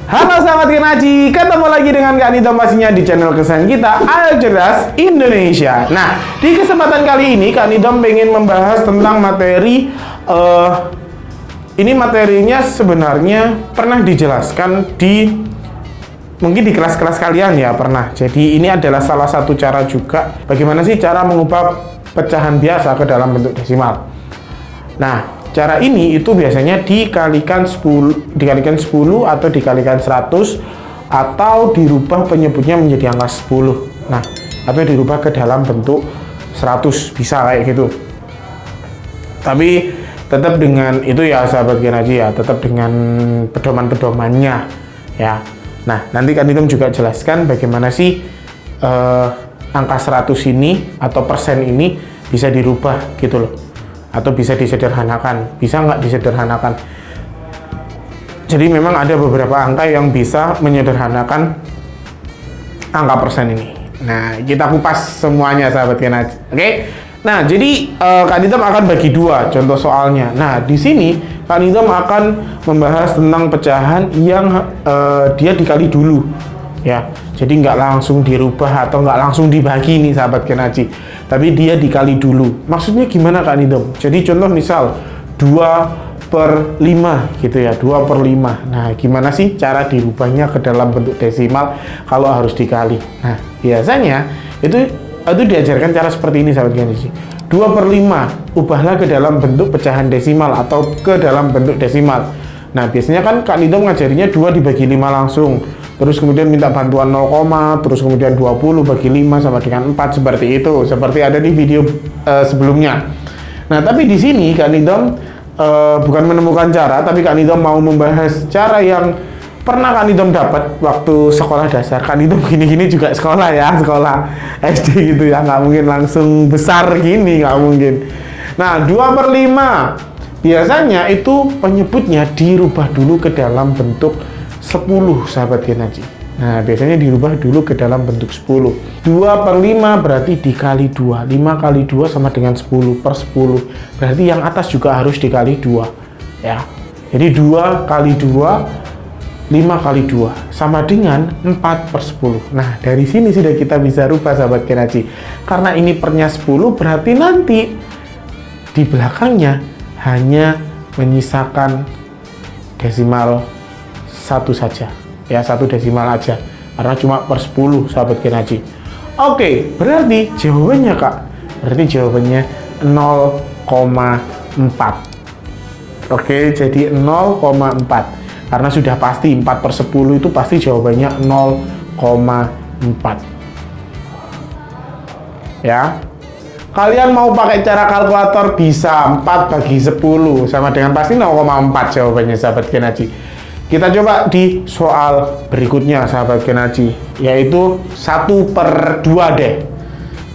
Halo sahabat Kenaci, ketemu lagi dengan Kak Nidom pastinya di channel kesayangan kita, Ayo Cerdas Indonesia. Nah, di kesempatan kali ini Kak Nidom pengen membahas tentang materi ini materinya sebenarnya pernah dijelaskan mungkin di kelas-kelas kalian ya pernah. Jadi ini adalah salah satu cara juga bagaimana sih cara mengubah pecahan biasa ke dalam bentuk desimal. Nah, cara ini itu biasanya dikalikan 10 atau dikalikan 100 atau dirubah penyebutnya menjadi angka 10. Nah, atau dirubah ke dalam bentuk 100 bisa kayak gitu. Tapi tetap dengan itu ya sahabat Kenaci ya, tetap dengan pedoman-pedomannya ya. Nah, nanti kan Nidom juga jelaskan bagaimana sih angka 100 ini atau persen ini bisa dirubah gitu loh. Atau bisa disederhanakan, bisa nggak disederhanakan. Jadi memang ada beberapa angka yang bisa menyederhanakan angka persen ini. Nah, kita kupas semuanya sahabat Kenaci. Oke? Nah, jadi Kak Nidom akan bagi dua contoh soalnya. Nah, di sini Kak Nidom akan membahas tentang pecahan yang dia dikali dulu. Ya, jadi nggak langsung dirubah atau nggak langsung dibagi nih sahabat Kenaci, tapi dia dikali dulu. Maksudnya gimana Kak Nidom? Jadi contoh misal 2/5 gitu ya, 2/5. Nah, gimana sih cara dirubahnya ke dalam bentuk desimal kalau harus dikali? Nah, biasanya itu diajarkan cara seperti ini sahabat Kenaci. 2/5 ubahlah ke dalam bentuk pecahan desimal atau ke dalam bentuk desimal. Nah, biasanya kan Kak Nidom ngajarinya 2 dibagi 5 langsung. Terus kemudian minta bantuan 0, terus kemudian 20 bagi 5 sama dengan 4 seperti itu. Seperti ada di video sebelumnya. Nah, tapi di sini Kak Nidom bukan menemukan cara, tapi Kak Nidom mau membahas cara yang pernah Kak Nidom dapat waktu sekolah dasar. Kak Nidom gini-gini juga sekolah ya, sekolah SD gitu ya, nggak mungkin langsung besar gini, nggak mungkin. Nah, 2/5 biasanya itu penyebutnya dirubah dulu ke dalam bentuk 10 sahabat Kenaci. Nah, biasanya dirubah dulu ke dalam bentuk 10. 2/5 berarti dikali 2. 5 kali 2 sama dengan 10/10. Berarti yang atas juga harus dikali 2 ya. Jadi 2 kali 2, 5 kali 2 sama dengan 4/10. Nah, dari sini sudah kita bisa rubah sahabat Kenaci. Karena ini pernya 10 berarti nanti di belakangnya hanya menyisakan desimal 1 saja ya, 1 desimal aja karena cuma per 10 sahabat Kenaci. Oke, berarti jawabannya Kak, berarti jawabannya 0,4. Oke, jadi 0,4 karena sudah pasti 4/10 itu pasti jawabannya 0,4 ya. Kalian mau pakai cara kalkulator bisa, 4 bagi 10 sama dengan pasti 0,4 jawabannya sahabat Kenaci. Kita coba di soal berikutnya sahabat Kenaci, yaitu 1/2 deh.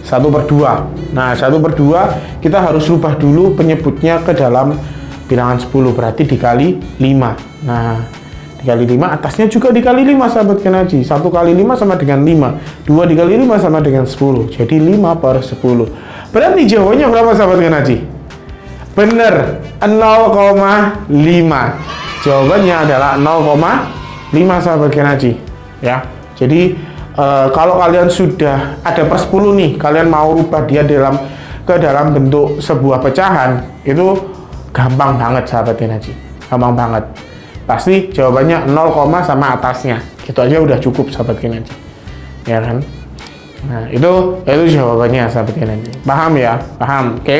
1/2. Nah, 1/2 kita harus rubah dulu penyebutnya ke dalam bilangan 10, berarti dikali 5. Nah, dikali 5 atasnya juga dikali 5 sahabat Kenaci. 1 kali 5 sama dengan 5. 2 dikali 5 sama dengan 10. Jadi 5/10. Berarti jawabannya berapa sahabat Kenaci? Bener, 0,5. Jawabannya adalah 0,5 sahabat Kenaci ya. Jadi kalau kalian sudah ada per 10 nih, kalian mau rubah dia ke dalam bentuk sebuah pecahan, itu gampang banget sahabat Kenaci. Gampang banget. Pasti jawabannya 0, sama atasnya. Gitu aja udah cukup sahabat Kenaci. Ya kan? Nah, itu jawabannya sahabat Kenaci. Paham ya? Paham, oke?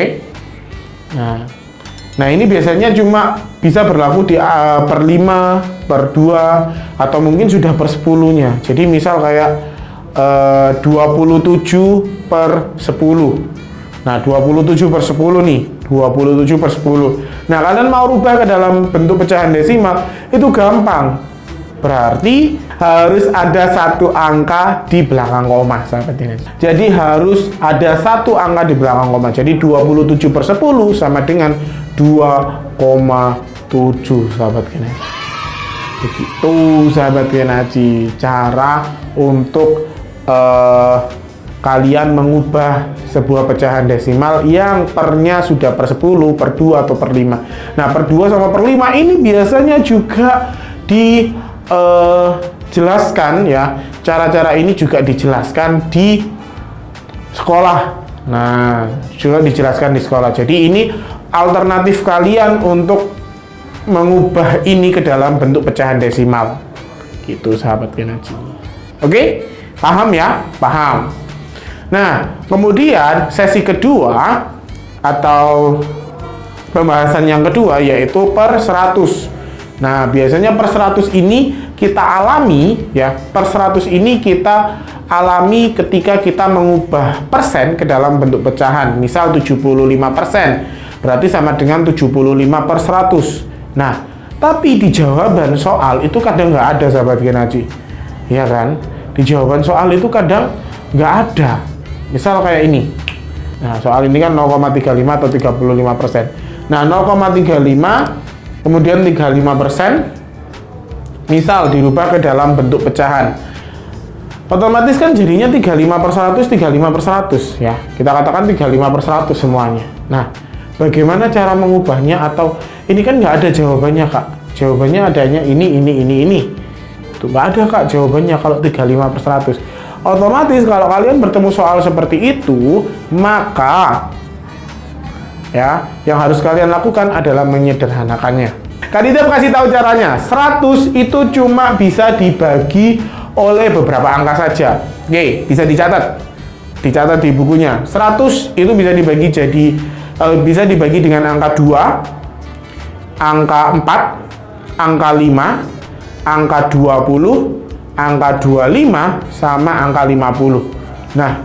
Nah, ini biasanya cuma bisa berlaku di per 5, per 2, atau mungkin sudah per 10-nya. Jadi misal kayak 27/10. Nah, 27/10 nih. 27/10. Nah, kalian mau rubah ke dalam bentuk pecahan desimal, itu gampang. Berarti harus ada 1 angka di belakang koma sahabat Kenaci. Jadi harus ada 1 angka di belakang koma. Jadi 27/10 sama dengan 2,7 sahabat Kenaci. Begitu sahabat Kenaci cara untuk kalian mengubah sebuah pecahan desimal yang pernya sudah per 10, per 2, atau per 5. Nah, per 2 sama per 5 ini biasanya juga di jelaskan ya, cara-cara ini juga dijelaskan di sekolah. Nah, juga dijelaskan di sekolah. Jadi ini alternatif kalian untuk mengubah ini ke dalam bentuk pecahan desimal. Gitu sahabat Genaji. Oke? Paham ya? Paham. Nah, kemudian sesi kedua atau pembahasan yang kedua yaitu per 100. Nah, biasanya per 100 ini kita alami ya. Per 100 ini kita alami ketika kita mengubah persen ke dalam bentuk pecahan. Misal 75%, berarti sama dengan 75 per 100. Nah, tapi di jawaban soal itu kadang nggak ada sahabat Genaji. Iya kan? Di jawaban soal itu kadang nggak ada. Misal kayak ini. Nah, soal ini kan 0,35 atau 35%. Nah, 0,35 kemudian 35% misal dirubah ke dalam bentuk pecahan. Otomatis kan jadinya 35 per 100, 35 per 100 ya. Kita katakan 35 per 100 semuanya. Nah, bagaimana cara mengubahnya? Atau ini kan nggak ada jawabannya Kak. Jawabannya adanya ini. Tuh nggak ada Kak jawabannya kalau 35 per 100. Otomatis kalau kalian bertemu soal seperti itu, maka ya, yang harus kalian lakukan adalah menyederhanakannya. Kandidat kasih tahu caranya. 100 itu cuma bisa dibagi oleh beberapa angka saja. Oke, bisa dicatat. Dicatat di bukunya. 100 itu bisa dibagi dengan angka 2, angka 4, angka 5, angka 20, angka 25 sama angka 50. Nah,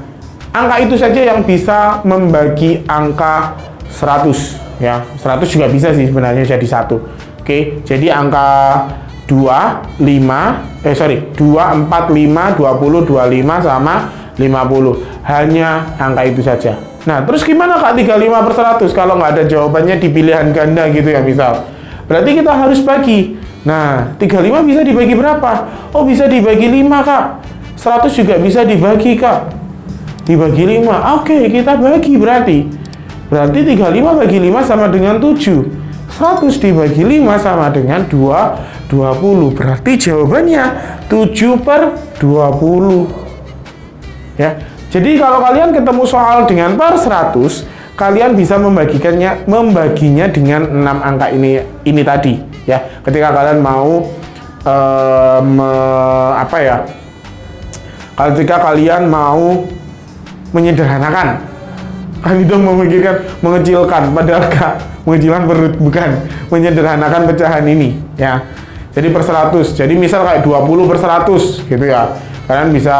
angka itu saja yang bisa membagi angka 100 ya. 100 juga bisa sih sebenarnya jadi 1. Oke, jadi angka 2, 4, 5, 20, 25 sama 50. Hanya angka itu saja. Nah, terus gimana Kak 35 per 100 kalau nggak ada jawabannya di pilihan ganda gitu ya misal. Berarti kita harus bagi. Nah, 35 bisa dibagi berapa? Oh, bisa dibagi 5 Kak. 100 juga bisa dibagi Kak. Dibagi 5. Oke, kita bagi berarti. Berarti 35 bagi 5 sama dengan 7. 100 dibagi 5 sama dengan 20. Berarti jawabannya 7 per 20. Ya. Jadi kalau kalian ketemu soal dengan per 100, kalian bisa membaginya dengan 6 angka ini tadi ya. Ketika kalian mau ketika kalian mau menyederhanakan, kan itu memikirkan mengecilkan, padahal mengecilkan perut, bukan menyederhanakan pecahan ini ya. Jadi per 100, jadi misal kayak 20 per 100 gitu ya. Kalian bisa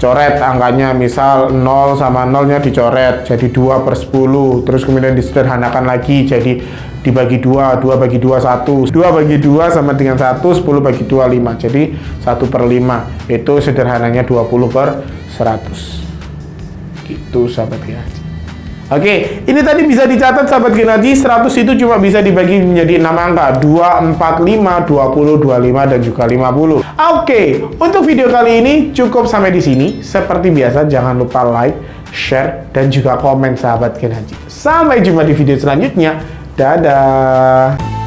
coret angkanya, misal 0 sama 0 nya dicoret jadi 2 per 10, terus kemudian disederhanakan lagi jadi dibagi 2, 2 bagi 2 1, 2 bagi 2 sama dengan 1, 10 bagi 2 5, jadi 1 per 5, itu sederhananya 20 per 100 gitu sahabat Genaji. Oke, ini tadi bisa dicatat sahabat Genaji. 100 itu cuma bisa dibagi menjadi 6 angka, 2, 4, 5, 20, 25 dan juga 50. Oke, untuk video kali ini cukup sampai di sini. Seperti biasa jangan lupa like, share dan juga komen sahabat Genaji. Sampai jumpa di video selanjutnya. Dadah.